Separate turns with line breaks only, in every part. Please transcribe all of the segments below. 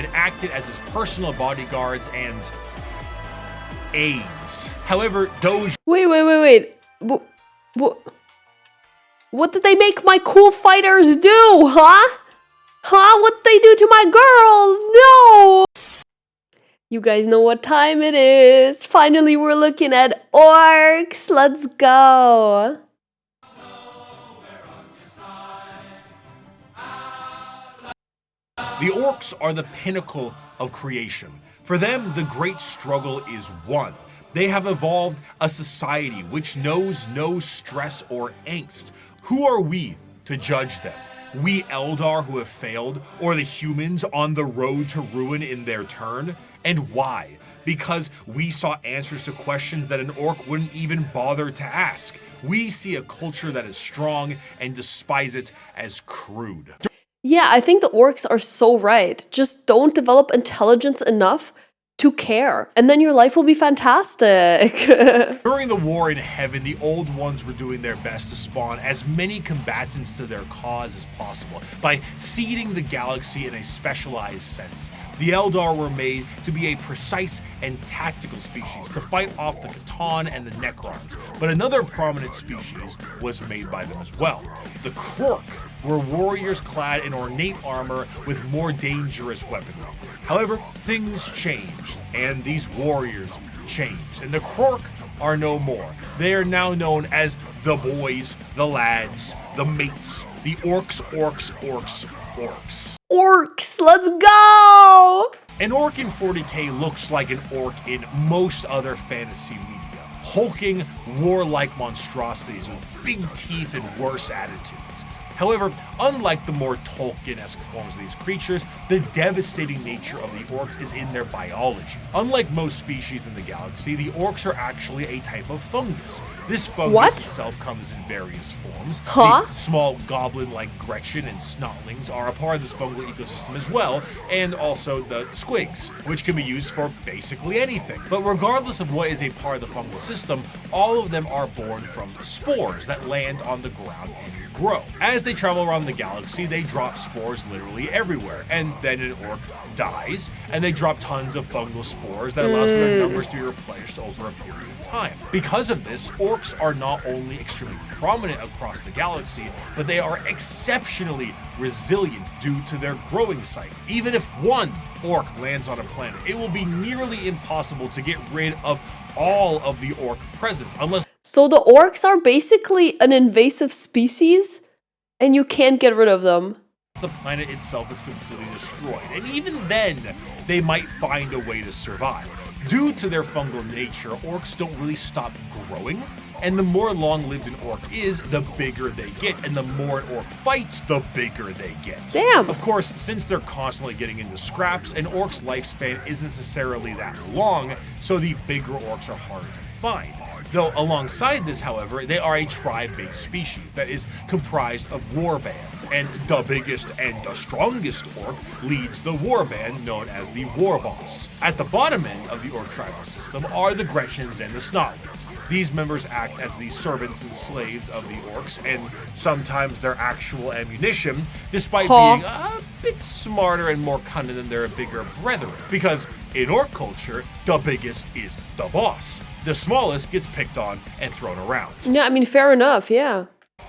and acted as his personal bodyguards and aides. However, Doge...
Wait. What did they make my cool fighters do, huh? What'd they do to my girls? No! You guys know what time it is. Finally, we're looking at orcs. Let's go.
The orcs are the pinnacle of creation. For them, the great struggle is won. They have evolved a society which knows no stress or angst. Who are we to judge them? We Eldar who have failed, or the humans on the road to ruin in their turn? And why? Because we saw answers to questions that an orc wouldn't even bother to ask. We see a culture that is strong and despise it as crude.
Yeah, I think the orcs are so right. Just don't develop intelligence enough to care, and then your life will be fantastic.
During the war in heaven, the old ones were doing their best to spawn as many combatants to their cause as possible by seeding the galaxy in a specialized sense. The Eldar were made to be a precise and tactical species to fight off the Catan and the Necrons, but another prominent species was made by them as well. The Krork were warriors clad in ornate armor with more dangerous weaponry. However, things changed, and these warriors changed, and the Krork are no more. They are now known as the boys, the lads, the mates, the orcs.
Orcs, let's go!
An orc in 40k looks like an orc in most other fantasy media. Hulking, warlike monstrosities with big teeth and worse attitudes. However, unlike the more Tolkien-esque forms of these creatures, the devastating nature of the orcs is in their biology. Unlike most species in the galaxy, the orcs are actually a type of fungus. This fungus itself comes in various forms. The small goblin-like Gretchen and snotlings are a part of this fungal ecosystem as well, and also the squigs, which can be used for basically anything. But regardless of what is a part of the fungal system, all of them are born from spores that land on the ground and grow. As they travel around the galaxy, they drop spores literally everywhere, and then an orc dies, and they drop tons of fungal spores that allows for their numbers to be replenished over a period of time. Because of this, orcs are not only extremely prominent across the galaxy, but they are exceptionally resilient due to their growing cycle. Even if one orc lands on a planet, it will be nearly impossible to get rid of all of the orc presence, unless...
So the orcs are basically an invasive species, and you can't get rid of them.
The planet itself is completely destroyed, and even then, they might find a way to survive. Due to their fungal nature, orcs don't really stop growing, and the more long-lived an orc is, the bigger they get, and the more an orc fights, the bigger they get.
Damn!
Of course, since they're constantly getting into scraps, an orc's lifespan isn't necessarily that long, so the bigger orcs are harder to find. Though alongside this, however, they are a tribe-based species that is comprised of war bands, and the biggest and the strongest orc leads the war band known as the war boss. At the bottom end of the orc tribal system are the Gretchens and the Snotlings. These members act as the servants and slaves of the orcs, and sometimes their actual ammunition, despite being a bit smarter and more cunning than their bigger brethren. Because in orc culture, the biggest is the boss. The smallest gets picked on and thrown around.
Yeah, I mean, fair enough, yeah.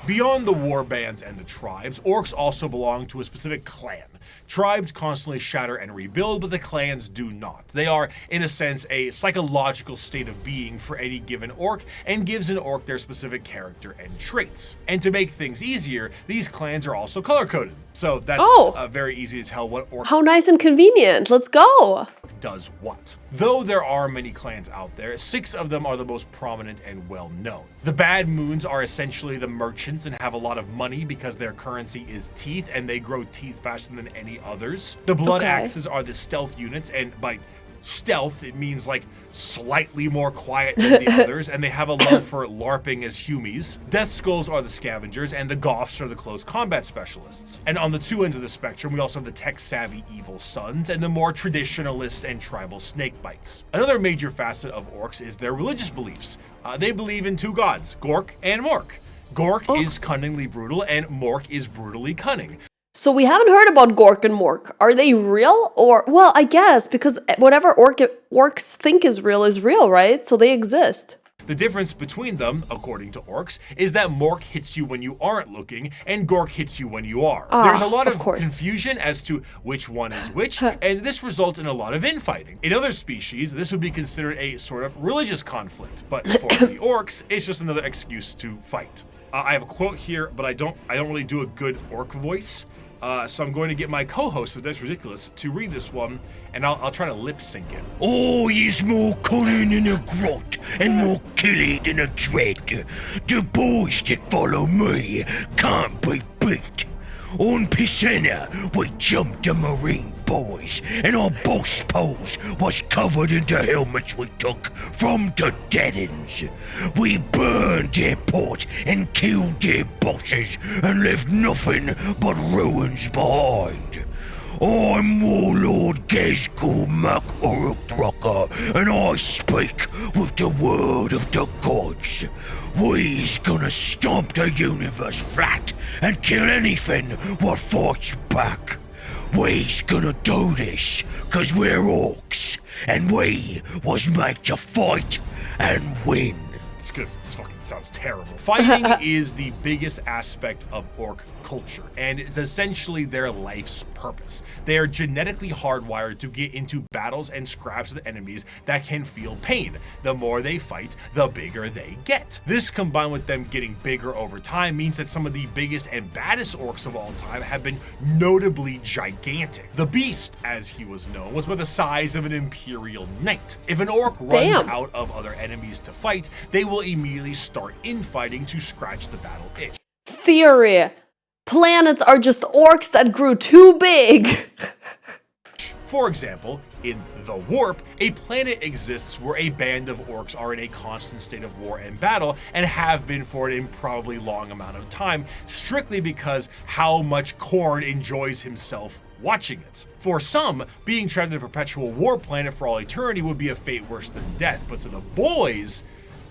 Beyond the war bands and the tribes, orcs also belong to a specific clan. Tribes constantly shatter and rebuild, but the clans do not. They are, in a sense, a psychological state of being for any given orc, and gives an orc their specific character and traits. And to make things easier, these clans are also color-coded. So that's very easy to tell what orc...
How nice and convenient. Let's go.
...does what. Though there are many clans out there, 6 of them are the most prominent and well-known. The Bad Moons are essentially the merchants and have a lot of money because their currency is teeth, and they grow teeth faster than any others. The Blood Axes are the stealth units, and by stealth, it means like slightly more quiet than the others, and they have a love for LARPing as humies. Death Skulls are the scavengers, and the Goths are the close combat specialists. And on the two ends of the spectrum, we also have the tech-savvy Evil Sons, and the more traditionalist and tribal Snakebites. Another major facet of orcs is their religious beliefs. They believe in 2 gods, Gork and Mork. Gork is cunningly brutal, and Mork is brutally cunning.
So we haven't heard about Gork and Mork. Are they real? Or, well, I guess, because whatever orcs think is real, right? So they exist.
The difference between them, according to orcs, is that Mork hits you when you aren't looking, and Gork hits you when you are. There's a lot of confusion as to which one is which, and this results in a lot of infighting. In other species, this would be considered a sort of religious conflict, but for the orcs, it's just another excuse to fight. I have a quote here, but I don't really do a good orc voice. So I'm going to get my co-host of That's Ridiculous to read this one, and I'll try to lip sync it.
Oh, he's more cunning in a grot and more killy than a dread. The boys that follow me can't be beat. On Pisana, we jumped the Marine boys, and our boss pose was covered in the helmets we took from the dead-ends. We burned their port and killed their bosses and left nothing but ruins behind. I'm Warlord Gezgul Mac Urukdraka, and I speak with the word of the gods. We's gonna stomp the universe flat and kill anything what fights back. We's gonna do this 'cause we're orcs, and we was made to fight and win.
It's because this fucking sounds terrible. Fighting is the biggest aspect of orc culture, and is essentially their life's purpose. They are genetically hardwired to get into battles and scraps with enemies that can feel pain. The more they fight, the bigger they get. This, combined with them getting bigger over time, means that some of the biggest and baddest orcs of all time have been notably gigantic. The Beast, as he was known, was about the size of an imperial knight. If an orc runs out of other enemies to fight, they will immediately start infighting to scratch the battle itch.
Theory. Planets are just orcs that grew too big.
For example, in The Warp, a planet exists where a band of orcs are in a constant state of war and battle, and have been for an improbably long amount of time, strictly because how much Khorne enjoys himself watching it. For some, being trapped in a perpetual war planet for all eternity would be a fate worse than death, but to the boys,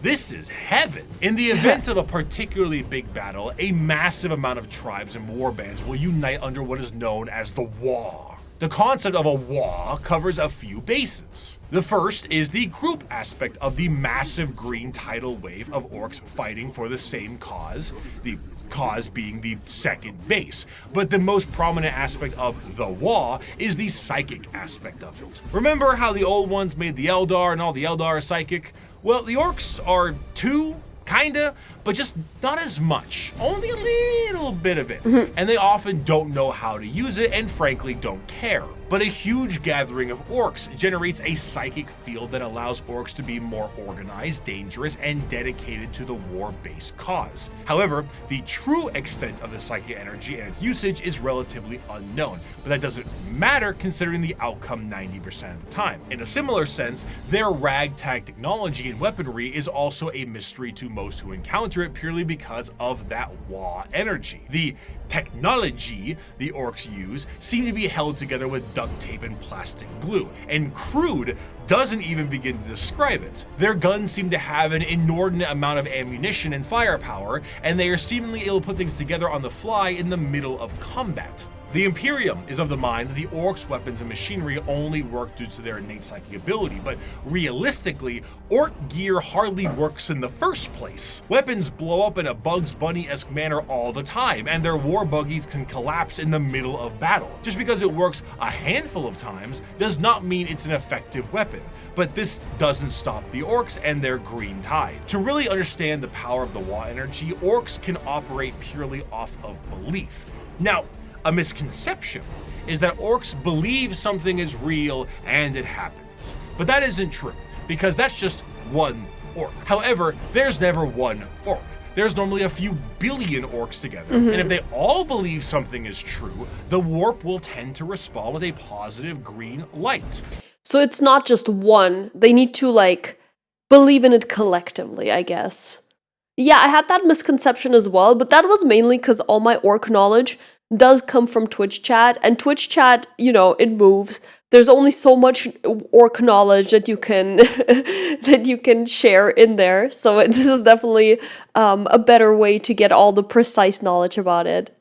this is heaven. In the event of a particularly big battle, a massive amount of tribes and warbands will unite under what is known as the Waaagh. The concept of a Waaagh covers a few bases. The first is the group aspect of the massive green tidal wave of orcs fighting for the same cause, the cause being the second base. But the most prominent aspect of the Waaagh is the psychic aspect of it. Remember how the old ones made the Eldar and all the Eldar are psychic? Well, the orcs are too, kinda, but just not as much. Only a little bit of it. And they often don't know how to use it and frankly don't care. But a huge gathering of orcs generates a psychic field that allows orcs to be more organized, dangerous, and dedicated to the war-based cause. However, the true extent of the psychic energy and its usage is relatively unknown, but that doesn't matter considering the outcome 90% of the time. In a similar sense, their ragtag technology and weaponry is also a mystery to most who encounter it purely because of that Waaagh energy. The technology the orcs use seem to be held together with duct tape and plastic glue, and crude doesn't even begin to describe it. Their guns seem to have an inordinate amount of ammunition and firepower, and they are seemingly able to put things together on the fly in the middle of combat. The Imperium is of the mind that the orcs' weapons and machinery only work due to their innate psychic ability, but realistically, orc gear hardly works in the first place. Weapons blow up in a Bugs Bunny-esque manner all the time, and their war buggies can collapse in the middle of battle. Just because it works a handful of times does not mean it's an effective weapon, but this doesn't stop the orcs and their green tide. To really understand the power of the Waaagh energy, orcs can operate purely off of belief. Now, a misconception is that orcs believe something is real and it happens. But that isn't true, because that's just one orc. However, there's never one orc. There's normally a few billion orcs together, and if they all believe something is true, the warp will tend to respond with a positive green light.
So it's not just one. They need to, believe in it collectively, I guess. Yeah, I had that misconception as well, but that was mainly because all my orc knowledge does come from Twitch chat, and Twitch chat, it moves. There's only so much orc knowledge that you can that you can share in there. So this is definitely a better way to get all the precise knowledge about it.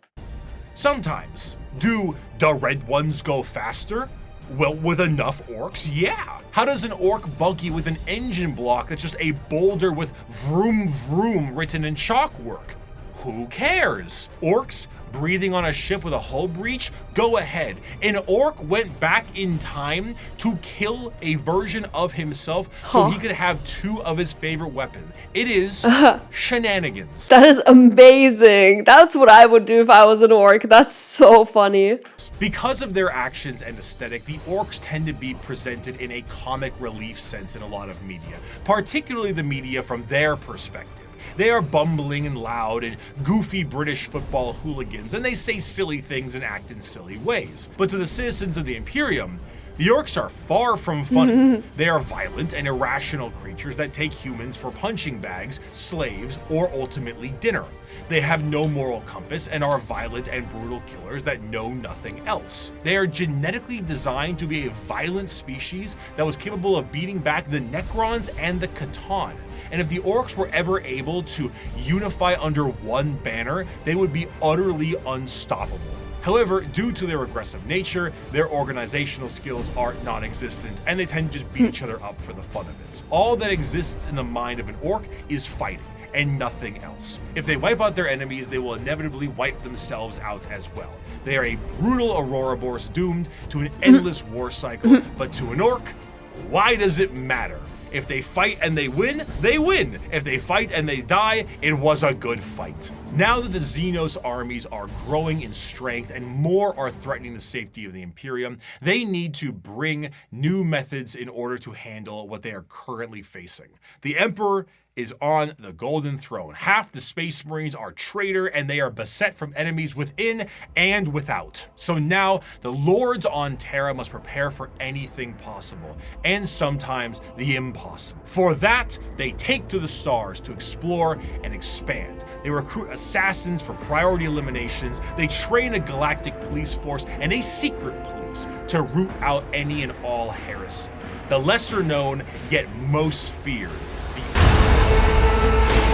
Sometimes, Do the red ones go faster? Well, with enough orcs, yeah. How does an orc buggy with an engine block that's just a boulder with vroom vroom written in chalk work? Who cares? Orcs breathing on a ship with a hull breach? Go ahead. An orc went back in time to kill a version of himself so he could have two of his favorite weapons. It is shenanigans.
That is amazing. That's what I would do if I was an orc. That's so funny.
Because of their actions and aesthetic, the orcs tend to be presented in a comic relief sense in a lot of media, particularly the media from their perspective. They are bumbling and loud and goofy British football hooligans, and they say silly things and act in silly ways. But to the citizens of the Imperium, the orcs are far from funny. They are violent and irrational creatures that take humans for punching bags, slaves, or ultimately dinner. They have no moral compass and are violent and brutal killers that know nothing else. They are genetically designed to be a violent species that was capable of beating back the Necrons and the Catan. And if the orcs were ever able to unify under one banner, they would be utterly unstoppable. However, due to their aggressive nature, their organizational skills are non-existent, and they tend to just beat each other up for the fun of it. All that exists in the mind of an orc is fighting, and nothing else. If they wipe out their enemies, they will inevitably wipe themselves out as well. They are a brutal Ouroboros doomed to an endless war cycle, but to an orc, why does it matter? If they fight and they win, they win. If they fight and they die, it was a good fight. Now that the Xenos armies are growing in strength and more are threatening the safety of the Imperium, they need to bring new methods in order to handle what they are currently facing. The Emperor is on the Golden Throne. Half the Space Marines are traitor and they are beset from enemies within and without. So now the Lords on Terra must prepare for anything possible, and sometimes the impossible. For that, they take to the stars to explore and expand. They recruit assassins for priority eliminations, they train a galactic police force and a secret police to root out any and all heresy. The lesser known, yet most feared,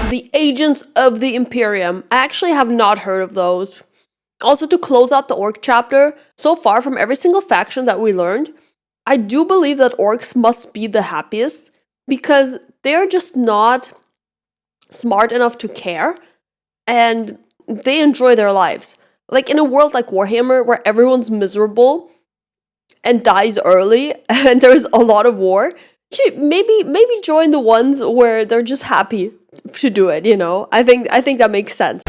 The Agents of the Imperium. I actually have not heard of those. Also, to close out the orc chapter, so far from every single faction that we learned, I do believe that orcs must be the happiest because they're just not smart enough to care and they enjoy their lives. Like in a world like Warhammer where everyone's miserable and dies early and there's a lot of war, maybe join the ones where they're just happy to do it, you know? I think that makes sense.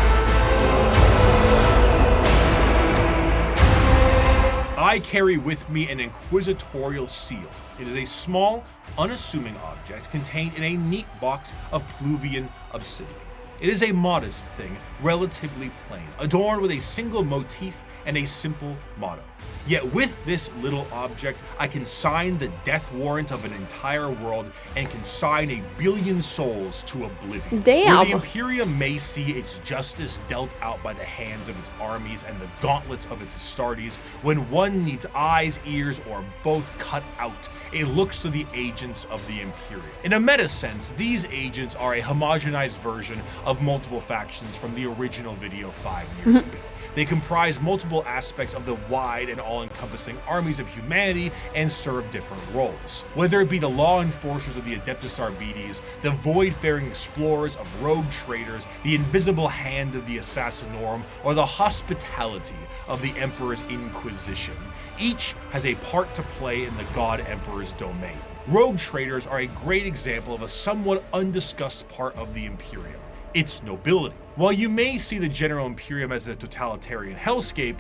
I carry with me an inquisitorial seal. It is a small, unassuming object contained in a neat box of Pluvian obsidian. It is a modest thing, relatively plain, adorned with a single motif and a simple motto. Yet with this little object, I can sign the death warrant of an entire world and can sign a billion souls to oblivion.
Damn.
Where the Imperium may see its justice dealt out by the hands of its armies and the gauntlets of its Astartes, when one needs eyes, ears, or both cut out, it looks to the agents of the Imperium. In a meta sense, these agents are a homogenized version of multiple factions from the original video 5 years ago. They comprise multiple aspects of the wide and all-encompassing armies of humanity and serve different roles. Whether it be the law enforcers of the Adeptus Arbites, the void-faring explorers of rogue traders, the invisible hand of the Assassinorum, or the hospitality of the Emperor's Inquisition, each has a part to play in the God Emperor's domain. Rogue traders are a great example of a somewhat undiscussed part of the Imperium: its nobility. While you may see the General Imperium as a totalitarian hellscape,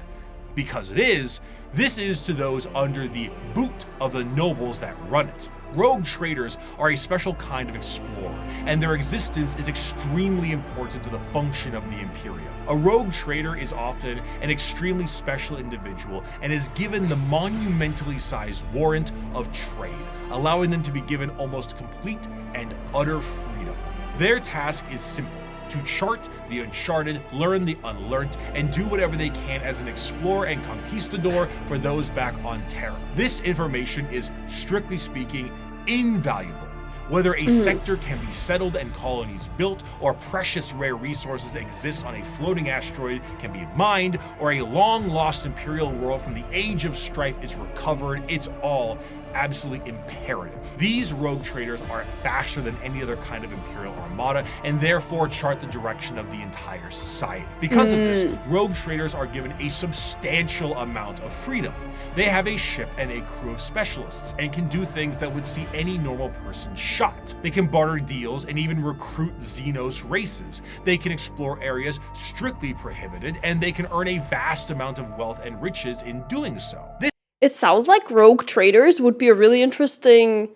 because it is, this is to those under the boot of the nobles that run it. Rogue traders are a special kind of explorer, and their existence is extremely important to the function of the Imperium. A rogue trader is often an extremely special individual and is given the monumentally sized warrant of trade, allowing them to be given almost complete and utter freedom. Their task is simple: to chart the uncharted, learn the unlearned, and do whatever they can as an explorer and conquistador for those back on Terra. This information is, strictly speaking, invaluable. Whether a sector can be settled and colonies built, or precious rare resources exist on a floating asteroid can be mined, or a long-lost Imperial world from the Age of Strife is recovered, it's all absolutely imperative. These rogue traders are faster than any other kind of Imperial armada, and therefore chart the direction of the entire society. Because of this, rogue traders are given a substantial amount of freedom. They have a ship and a crew of specialists, and can do things that would see any normal person shot. They can barter deals and even recruit Xenos races. They can explore areas strictly prohibited, and they can earn a vast amount of wealth and riches in doing so.
It sounds like rogue traders would be a really interesting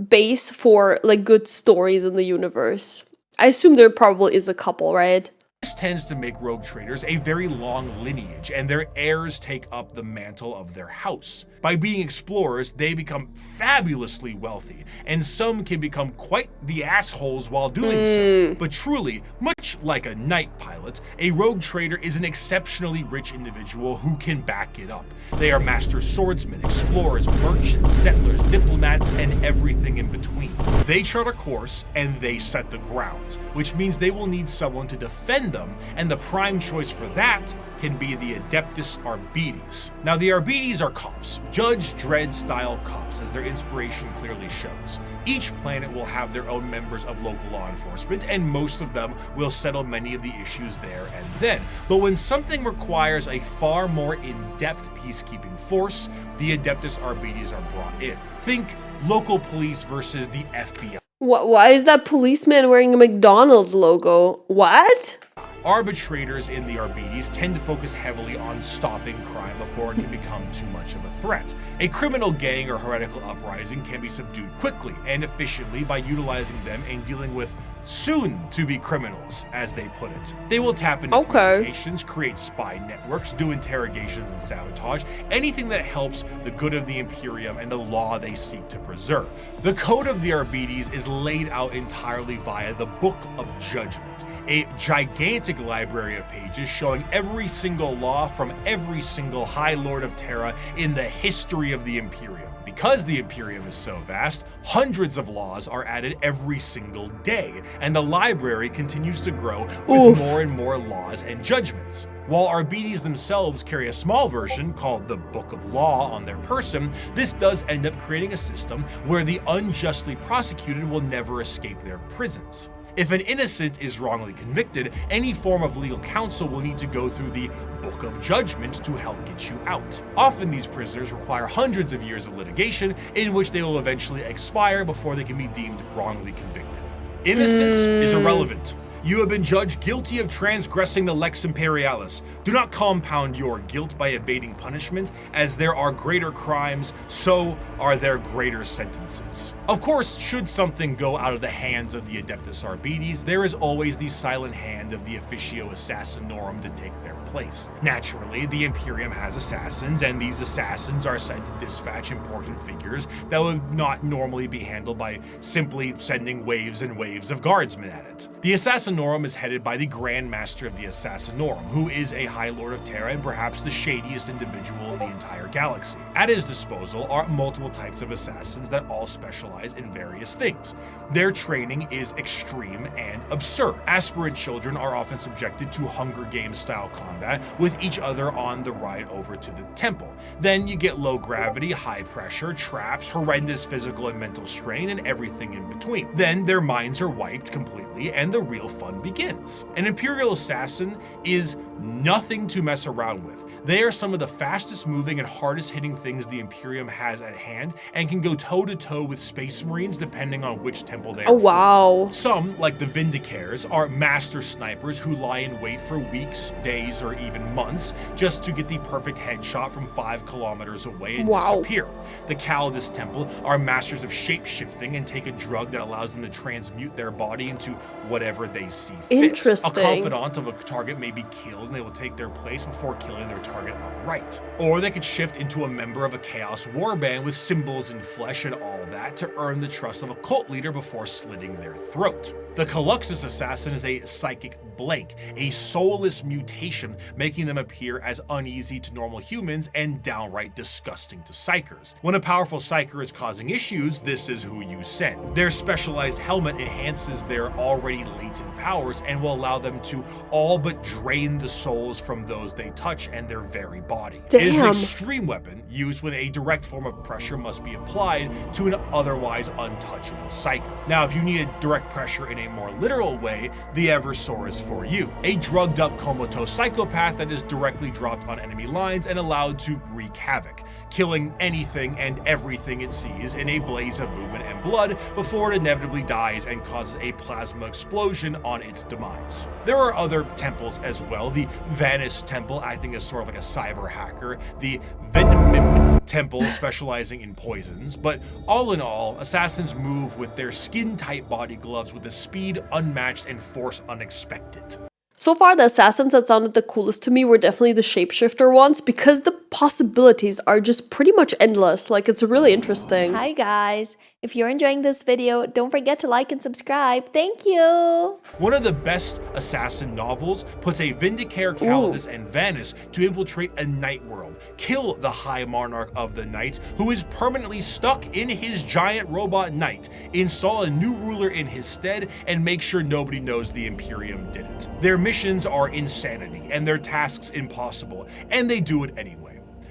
base for like good stories in the universe. I assume there probably is a couple, right?
This tends to make rogue traders a very long lineage, and their heirs take up the mantle of their house. By being explorers, they become fabulously wealthy, and some can become quite the assholes while doing so. But truly, much like a night pilot, a rogue trader is an exceptionally rich individual who can back it up. They are master swordsmen, explorers, merchants, settlers, diplomats, and everything in between. They chart a course, and they set the grounds, which means they will need someone to defend them, and the prime choice for that can be the Adeptus Arbites. Now, the Arbites are cops, Judge Dredd style cops, as their inspiration clearly shows. Each planet will have their own members of local law enforcement, and most of them will settle many of the issues there and then. But when something requires a far more in-depth peacekeeping force, the Adeptus Arbites are brought in. Think local police versus the FBI.
Why is that policeman wearing a McDonald's logo? What?
Arbitrators in the Arbites tend to focus heavily on stopping crime before it can become too much of a threat. A criminal gang or heretical uprising can be subdued quickly and efficiently by utilizing them and dealing with soon-to-be criminals, as they put it. They will tap into communications, create spy networks, do interrogations and sabotage, anything that helps the good of the Imperium and the law they seek to preserve. The Code of the Arbites is laid out entirely via the Book of Judgment, a gigantic library of pages showing every single law from every single High Lord of Terra in the history of the Imperium. Because the Imperium is so vast, hundreds of laws are added every single day, and the library continues to grow with more and more laws and judgments. While Arbites themselves carry a small version called the Book of Law on their person, this does end up creating a system where the unjustly prosecuted will never escape their prisons. If an innocent is wrongly convicted, any form of legal counsel will need to go through the Book of Judgment to help get you out. Often these prisoners require hundreds of years of litigation, in which they will eventually expire before they can be deemed wrongly convicted. Innocence is irrelevant. You have been judged guilty of transgressing the Lex Imperialis. Do not compound your guilt by evading punishment, as there are greater crimes, so are there greater sentences. Of course, should something go out of the hands of the Adeptus Arbites, there is always the silent hand of the Officio Assassinorum to take their place. Naturally, the Imperium has assassins, and these assassins are sent to dispatch important figures that would not normally be handled by simply sending waves and waves of guardsmen at it. The Assassinorum is headed by the Grand Master of the Assassinorum, who is a High Lord of Terra and perhaps the shadiest individual in the entire galaxy. At his disposal are multiple types of assassins that all specialize in various things. Their training is extreme and absurd. Aspirant children are often subjected to Hunger Games style combat with each other on the ride over to the temple. Then you get low gravity, high pressure, traps, horrendous physical and mental strain, and everything in between. Then their minds are wiped completely and the real fun begins. An Imperial assassin is nothing to mess around with. They are some of the fastest moving and hardest hitting things the Imperium has at hand, and can go toe to toe with Space Marines depending on which temple they are
wow.
from. Some, like the Vindicares, are master snipers who lie in wait for weeks, days, or even months just to get the perfect headshot from 5 kilometers away and disappear. The Calidus Temple are masters of shape-shifting and take a drug that allows them to transmute their body into whatever they see fit.
Interesting.
A confidant of a target may be killed and they will take their place before killing their target outright. Or they could shift into a member of a Chaos Warband with symbols and flesh and all that to earn the trust of a cult leader before slitting their throat. The Caluxus assassin is a psychic blank, a soulless mutation, making them appear as uneasy to normal humans and downright disgusting to psychers. When a powerful psyker is causing issues, this is who you send. Their specialized helmet enhances their already latent powers and will allow them to all but drain the souls from those they touch and their very body.
Damn.
It is an extreme weapon used when a direct form of pressure must be applied to an otherwise untouchable psyker. Now, if you need a direct pressure in a more literal way, the Eversor is for you. A drugged up comatose psychopath that is directly dropped on enemy lines and allowed to wreak havoc, killing anything and everything it sees in a blaze of movement and blood before it inevitably dies and causes a plasma explosion on its demise. There are other temples as well, the Vanus Temple acting as sort of like a cyber hacker, the Venomim Temple specializing in poisons, but all in all, assassins move with their skin-tight body gloves with a speed unmatched and force unexpected.
So far, the assassins that sounded the coolest to me were definitely the shapeshifter ones because the possibilities are just pretty much endless. Like, it's really interesting.
Hi guys, if you're enjoying this video, don't forget to like and subscribe. Thank you!
One of the best assassin novels puts a Vindicator Calidus and Vanus to infiltrate a night world, kill the High Monarch of the Night, who is permanently stuck in his giant robot knight, install a new ruler in his stead, and make sure nobody knows the Imperium did it. Their missions are insanity, and their tasks impossible, and they do it anyway.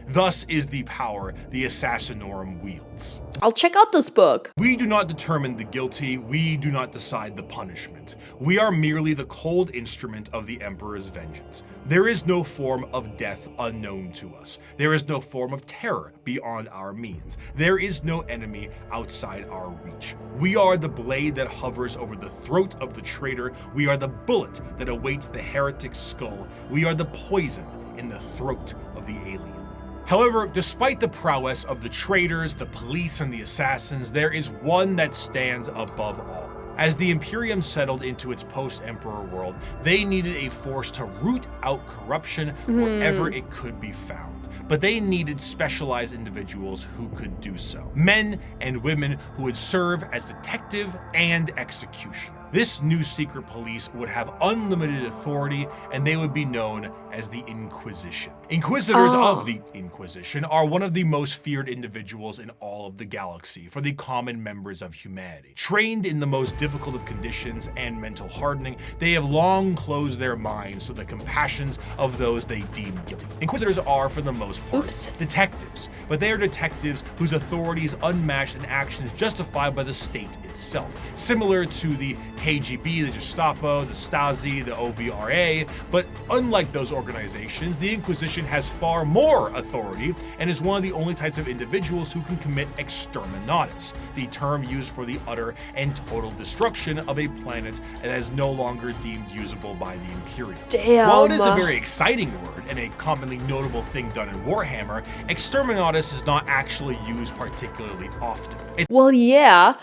Thus is the power the Assassinorum wields.
I'll check out this book.
We do not determine the guilty, we do not decide the punishment. We are merely the cold instrument of the Emperor's vengeance. There is no form of death unknown to us. There is no form of terror beyond our means. There is no enemy outside our reach. We are the blade that hovers over the throat of the traitor. We are the bullet that awaits the heretic's skull. We are the poison in the throat of the alien. However, despite the prowess of the traitors, the police, and the assassins, there is one that stands above all. As the Imperium settled into its post-Emperor world, they needed a force to root out corruption wherever it could be found. But they needed specialized individuals who could do so. Men and women who would serve as detective and executioner. This new secret police would have unlimited authority, and they would be known as the Inquisition. Inquisitors of the Inquisition are one of the most feared individuals in all of the galaxy for the common members of humanity. Trained in the most difficult of conditions and mental hardening, they have long closed their minds to the compassions of those they deem guilty. Inquisitors are, for the most part, detectives, but they are detectives whose authority is unmatched and actions justified by the state itself, similar to the KGB, the Gestapo, the Stasi, the OVRA, but unlike those organizations, the Inquisition has far more authority and is one of the only types of individuals who can commit exterminatus, the term used for the utter and total destruction of a planet that is no longer deemed usable by the Imperium.
Damn.
While it is a very exciting word and a commonly notable thing done in Warhammer, exterminatus is not actually used particularly often.
Well, yeah.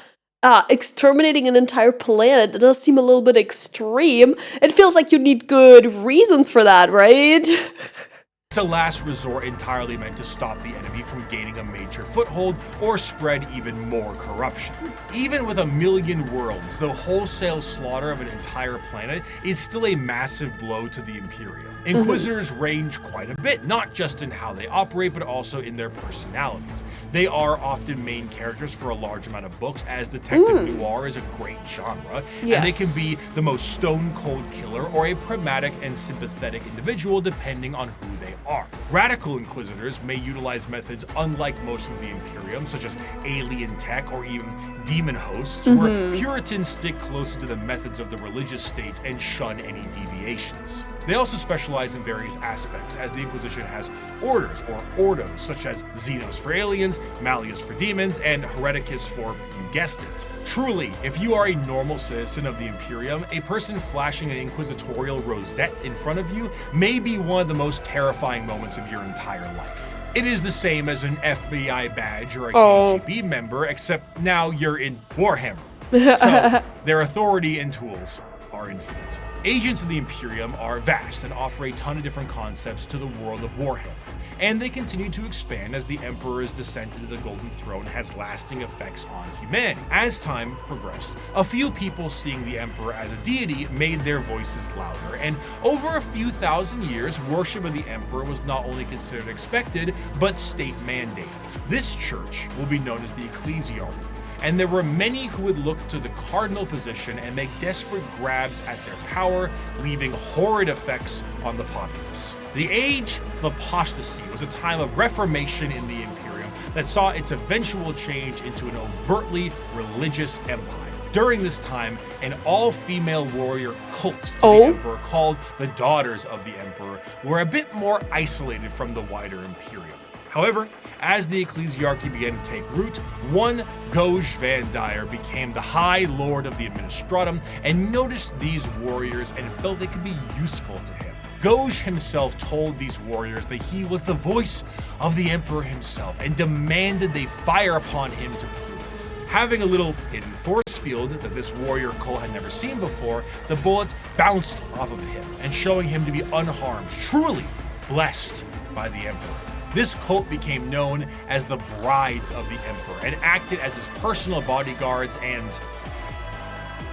Exterminating an entire planet does seem a little bit extreme. It feels like you need good reasons for that, right?
It's a last resort entirely meant to stop the enemy from gaining a major foothold or spread even more corruption. Even with 1 million worlds, the wholesale slaughter of an entire planet is still a massive blow to the Imperium. Inquisitors range quite a bit, not just in how they operate, but also in their personalities. They are often main characters for a large amount of books, as detective noir is a great genre, and they can be the most stone-cold killer or a pragmatic and sympathetic individual depending on who they are. Radical Inquisitors may utilize methods unlike most of the Imperium, such as alien tech or even demon hosts, where Puritans stick closer to the methods of the religious state and shun any deviations. They also specialize in various aspects, as the Inquisition has orders or ordos, such as Xenos for aliens, Malleus for demons, and Hereticus for, you guessed it. Truly, if you are a normal citizen of the Imperium, a person flashing an inquisitorial rosette in front of you may be one of the most terrifying moments of your entire life. It is the same as an FBI badge or a KGB member, except now you're in Warhammer. So, their authority and tools are infinite. Agents of the Imperium are vast and offer a ton of different concepts to the world of Warhammer, and they continue to expand as the Emperor's descent into the Golden Throne has lasting effects on humanity. As time progressed, a few people seeing the Emperor as a deity made their voices louder, and over a few thousand years, worship of the Emperor was not only considered expected, but state mandated. This church will be known as the Ecclesiarchy, and there were many who would look to the cardinal position and make desperate grabs at their power, leaving horrid effects on the populace. The Age of Apostasy was a time of reformation in the Imperium that saw its eventual change into an overtly religious empire. During this time, an all-female warrior cult to the Emperor called the Daughters of the Emperor were a bit more isolated from the wider Imperium. However, as the Ecclesiarchy began to take root, one Gauge Van Dyer became the High Lord of the Administratum and noticed these warriors and felt they could be useful to him. Gauge himself told these warriors that he was the voice of the Emperor himself and demanded they fire upon him to prove it. Having a little hidden force field that this warrior cult had never seen before, the bullet bounced off of him and showing him to be unharmed, truly blessed by the Emperor. This cult became known as the Brides of the Emperor and acted as his personal bodyguards and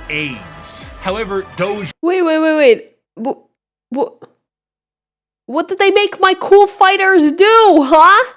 aides. However, Doge...
Wait. What did they make my cool fighters do, huh?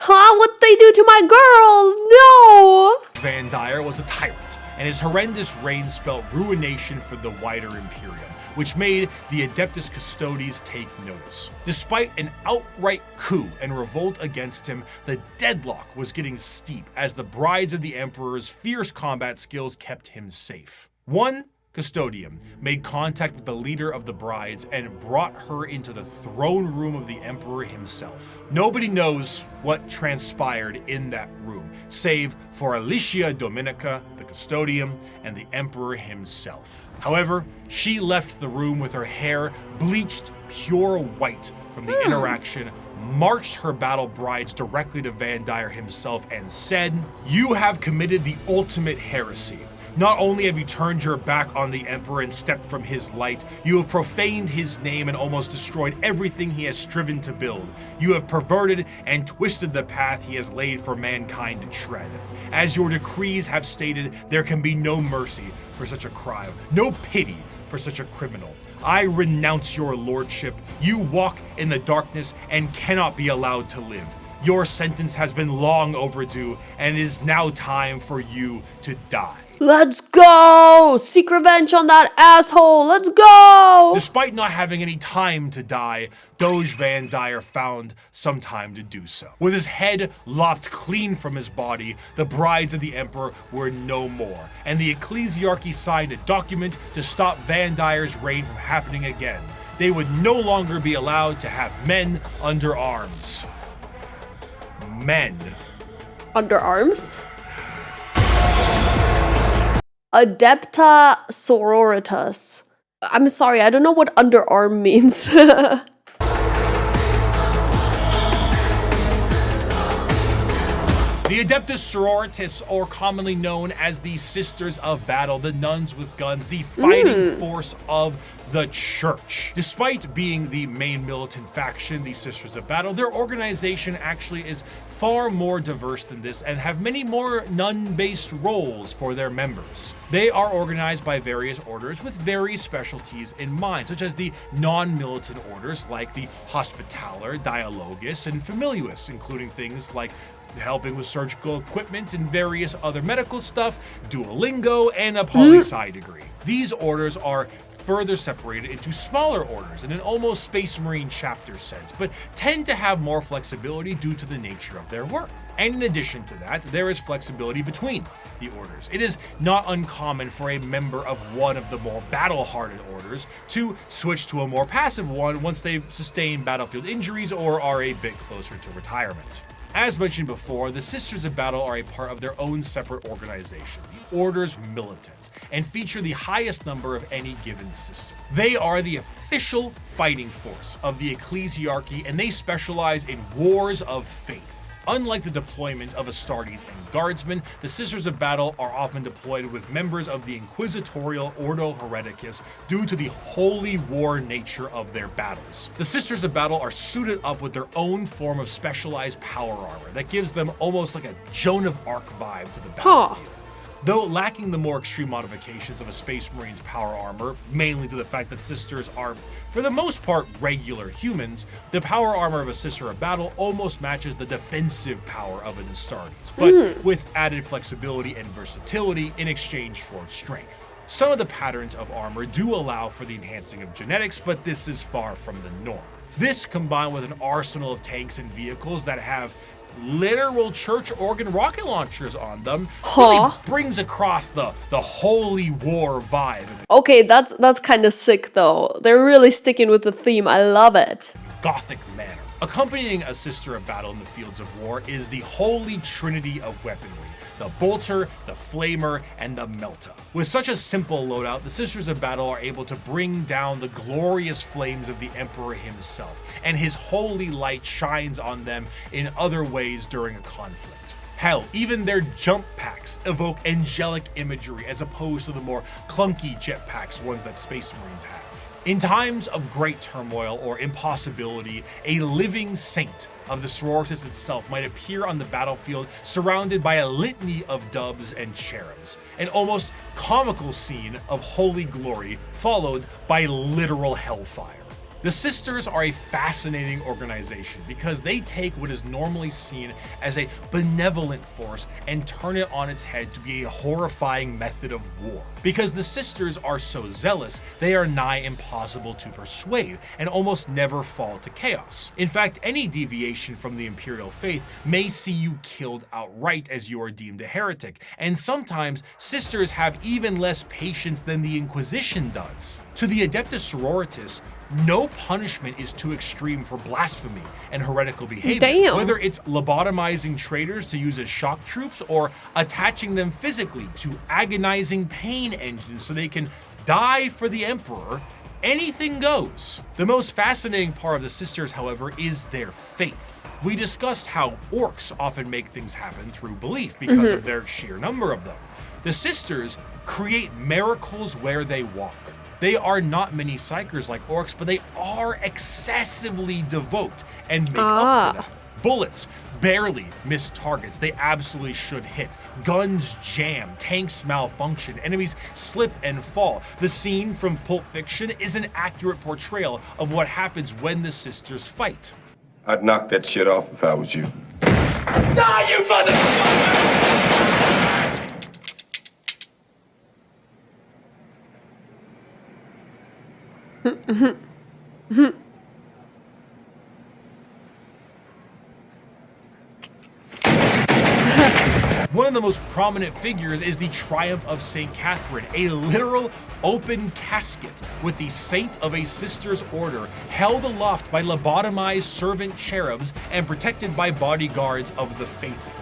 What'd they do to my girls? No!
Van Dyer was a tyrant, and his horrendous reign spelled ruination for the wider Imperium, which made the Adeptus Custodes take notice. Despite an outright coup and revolt against him, the deadlock was getting steep as the Brides of the Emperor's fierce combat skills kept him safe. One custodian made contact with the leader of the Brides and brought her into the throne room of the Emperor himself. Nobody knows what transpired in that room, save for Alicia Dominica, the custodian, and the Emperor himself. However, she left the room with her hair bleached pure white from the interaction, marched her battle brides directly to Van Dyer himself and said, "You have committed the ultimate heresy. Not only have you turned your back on the Emperor and stepped from his light, you have profaned his name and almost destroyed everything he has striven to build. You have perverted and twisted the path he has laid for mankind to tread. As your decrees have stated, there can be no mercy for such a crime, no pity for such a criminal. I renounce your lordship. You walk in the darkness and cannot be allowed to live. Your sentence has been long overdue, and it is now time for you to die."
Let's go! Seek revenge on that asshole! Let's go!
Despite not having any time to die, Doge Van Dyer found some time to do so. With his head lopped clean from his body, the Brides of the Emperor were no more, and the Ecclesiarchy signed a document to stop Van Dyer's reign from happening again. They would no longer be allowed to have men under arms. Men.
Under arms? Adepta Sororitas. I'm sorry, I don't know what underarm means.
The Adeptus Sororitas, or commonly known as the Sisters of Battle, the nuns with guns, the fighting force of the church. Despite being the main militant faction, the Sisters of Battle, their organization actually is far more diverse than this and have many more nun-based roles for their members. They are organized by various orders with various specialties in mind, such as the non-militant orders like the Hospitaller, Dialogus, and Familius, including things like helping with surgical equipment and various other medical stuff, Duolingo, and a poli-sci degree. These orders are further separated into smaller orders in an almost Space Marine chapter sense, but tend to have more flexibility due to the nature of their work. And in addition to that, there is flexibility between the orders. It is not uncommon for a member of one of the more battle-hardened orders to switch to a more passive one once they've sustained battlefield injuries or are a bit closer to retirement. As mentioned before, the Sisters of Battle are a part of their own separate organization, the Order's Militant, and feature the highest number of any given system. They are the official fighting force of the Ecclesiarchy, and they specialize in wars of faith. Unlike the deployment of Astartes and Guardsmen, the Sisters of Battle are often deployed with members of the Inquisitorial Ordo Hereticus due to the holy war nature of their battles. The Sisters of Battle are suited up with their own form of specialized power armor that gives them almost like a Joan of Arc vibe to the battlefield. Though lacking the more extreme modifications of a Space Marine's power armor, mainly to the fact that Sisters are, for the most part, regular humans, the power armor of a Sister of Battle almost matches the defensive power of an Astartes, but with added flexibility and versatility in exchange for strength. Some of the patterns of armor do allow for the enhancing of genetics, but this is far from the norm. This, combined with an arsenal of tanks and vehicles that have literal church organ rocket launchers on them, really brings across the holy war vibe.
Okay, that's kind of sick though. They're really sticking with the theme. I love it.
Gothic manner. Accompanying a Sister of Battle in the fields of war is the holy trinity of weaponry: the bolter, the flamer, and the melta. With such a simple loadout, the Sisters of Battle are able to bring down the glorious flames of the Emperor himself, and his holy light shines on them in other ways during a conflict. Hell, even their jump packs evoke angelic imagery as opposed to the more clunky jetpacks ones that Space Marines have. In times of great turmoil or impossibility, a living saint of the sororitas itself might appear on the battlefield surrounded by a litany of doves and cherubs, an almost comical scene of holy glory followed by literal hellfire. The Sisters are a fascinating organization because they take what is normally seen as a benevolent force and turn it on its head to be a horrifying method of war. Because the Sisters are so zealous, they are nigh impossible to persuade and almost never fall to chaos. In fact, any deviation from the Imperial faith may see you killed outright as you are deemed a heretic, and sometimes Sisters have even less patience than the Inquisition does. To the Adeptus Sororitas, no punishment is too extreme for blasphemy and heretical behavior.
Damn.
Whether it's lobotomizing traitors to use as shock troops or attaching them physically to agonizing pain engines so they can die for the Emperor, anything goes. The most fascinating part of the Sisters, however, is their faith. We discussed how orcs often make things happen through belief because of their sheer number of them. The Sisters create miracles where they walk. They are not many psychers like orcs, but they are excessively devout and make up for that. Bullets barely miss targets they absolutely should hit. Guns jam, tanks malfunction, enemies slip and fall. The scene from Pulp Fiction is an accurate portrayal of what happens when the Sisters fight.
I'd knock that shit off if I was you. Die, you motherfucker!
One of the most prominent figures is the Triumph of St. Catherine, a literal open casket with the saint of a Sister's order held aloft by lobotomized servant cherubs and protected by bodyguards of the faithful.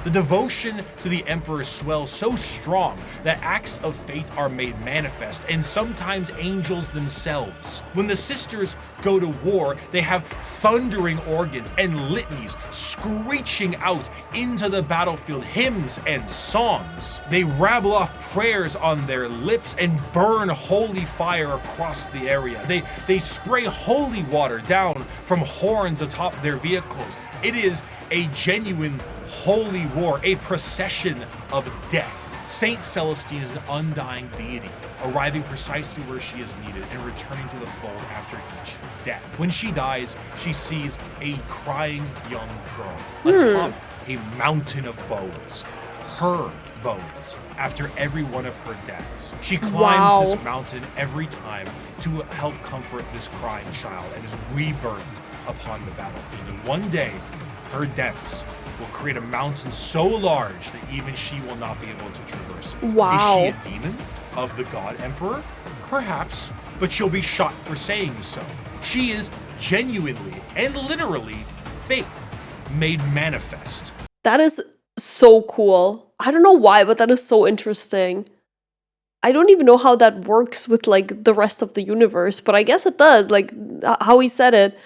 The devotion to the Emperor swells so strong that acts of faith are made manifest, and sometimes angels themselves. When the Sisters go to war, they have thundering organs and litanies screeching out into the battlefield, hymns and songs. They rabble off prayers on their lips and burn holy fire across the area. They spray holy water down from horns atop their vehicles. It is a genuine holy war, a procession of death. Saint Celestine is an undying deity, arriving precisely where she is needed and returning to the fold after each death. When she dies, she sees a crying young girl atop a mountain of bones. Her bones, after every one of her deaths. She climbs this mountain every time to help comfort this crying child and is rebirthed upon the battlefield. And one day, her deaths will create a mountain so large that even she will not be able to traverse it.
Wow.
Is she a demon of the God Emperor? Perhaps, but she'll be shot for saying so. She is genuinely and literally faith made manifest.
That is so cool. I don't know why, but that is so interesting. I don't even know how that works with like the rest of the universe, but I guess it does. Like how he said it,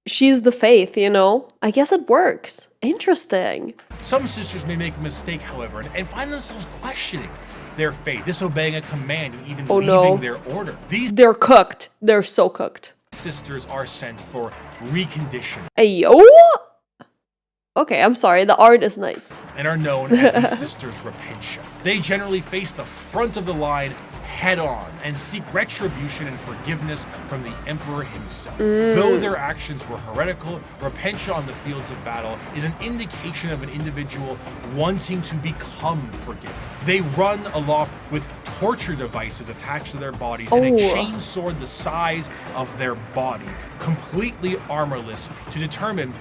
she's the faith, you know? I guess it works. Interesting.
Some sisters may make a mistake, however, and find themselves questioning their faith, disobeying a command, and even leaving their order.
They're cooked. They're so cooked.
Sisters are sent for reconditioning.
Ayo? Okay, I'm sorry. The art is nice.
And are known as the Sisters Repentia. They generally face the front of the line head on and seek retribution and forgiveness from the Emperor himself. Though their actions were heretical, Repentia on the fields of battle is an indication of an individual wanting to become forgiven. They run aloft with torture devices attached to their bodies and a chainsword the size of their body, completely armorless, to determine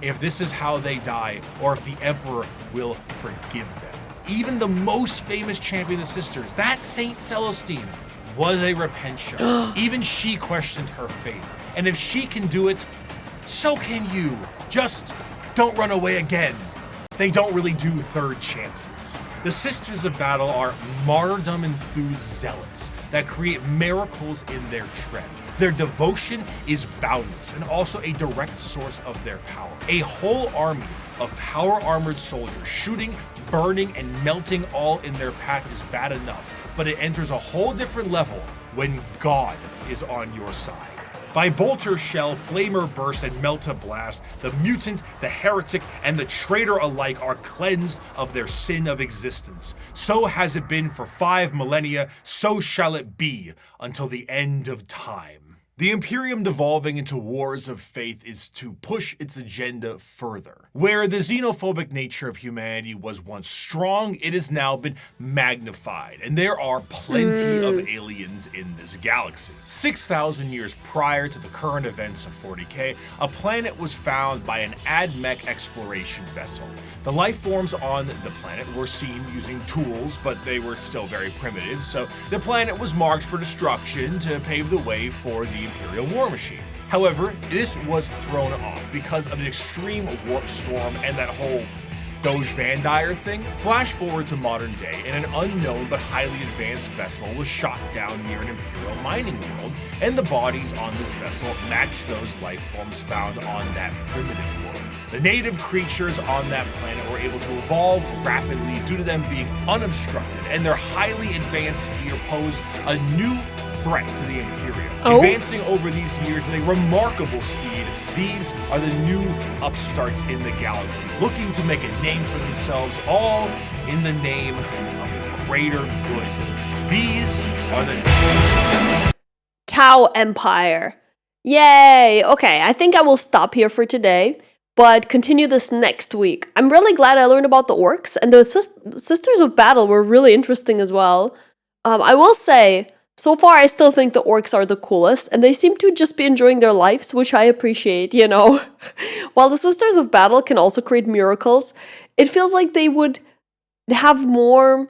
if this is how they die or if the Emperor will forgive them. Even the most famous champion of the sisters, that Saint Celestine, was a Repentia. Even she questioned her faith. And if she can do it, so can you. Just don't run away again. They don't really do third chances. The Sisters of Battle are martyrdom-enthused zealots that create miracles in their tread. Their devotion is boundless and also a direct source of their power. A whole army of power-armored soldiers shooting, burning, and melting all in their path is bad enough, but it enters a whole different level when God is on your side. By bolter shell, flamer burst, and melta blast, the mutant, the heretic, and the traitor alike are cleansed of their sin of existence. So has it been for 5 millennia, so shall it be until the end of time. The Imperium devolving into wars of faith is to push its agenda further. Where the xenophobic nature of humanity was once strong, it has now been magnified, and there are plenty of aliens in this galaxy. 6,000 years prior to the current events of 40K, a planet was found by an AdMech exploration vessel. The life forms on the planet were seen using tools, but they were still very primitive, so the planet was marked for destruction to pave the way for the Imperial war machine. However, this was thrown off because of an extreme warp storm and that whole Doge Van Dyer thing. Flash forward to modern day, and an unknown but highly advanced vessel was shot down near an Imperial mining world, and the bodies on this vessel matched those life forms found on that primitive world. The native creatures on that planet were able to evolve rapidly due to them being unobstructed, and their highly advanced gear posed a new threat to the Imperium. Advancing over these years with a remarkable speed, these are the new upstarts in the galaxy, looking to make a name for themselves, all in the name of the greater good. These are the
Tau Empire. Yay! Okay, I think I will stop here for today, but continue this next week. I'm really glad I learned about the orcs, and the Sisters of Battle were really interesting as well. I will say, so far, I still think the orcs are the coolest, and they seem to just be enjoying their lives, which I appreciate, you know. While the Sisters of Battle can also create miracles, it feels like they would have more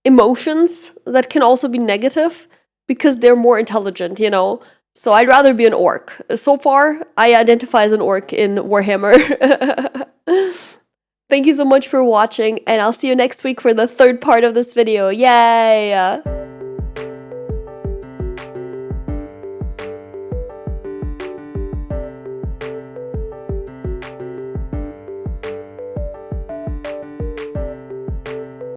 emotions that can also be negative, because they're more intelligent, you know. So I'd rather be an orc. So far, I identify as an orc in Warhammer. Thank you so much for watching, and I'll see you next week for the third part of this video. Yay!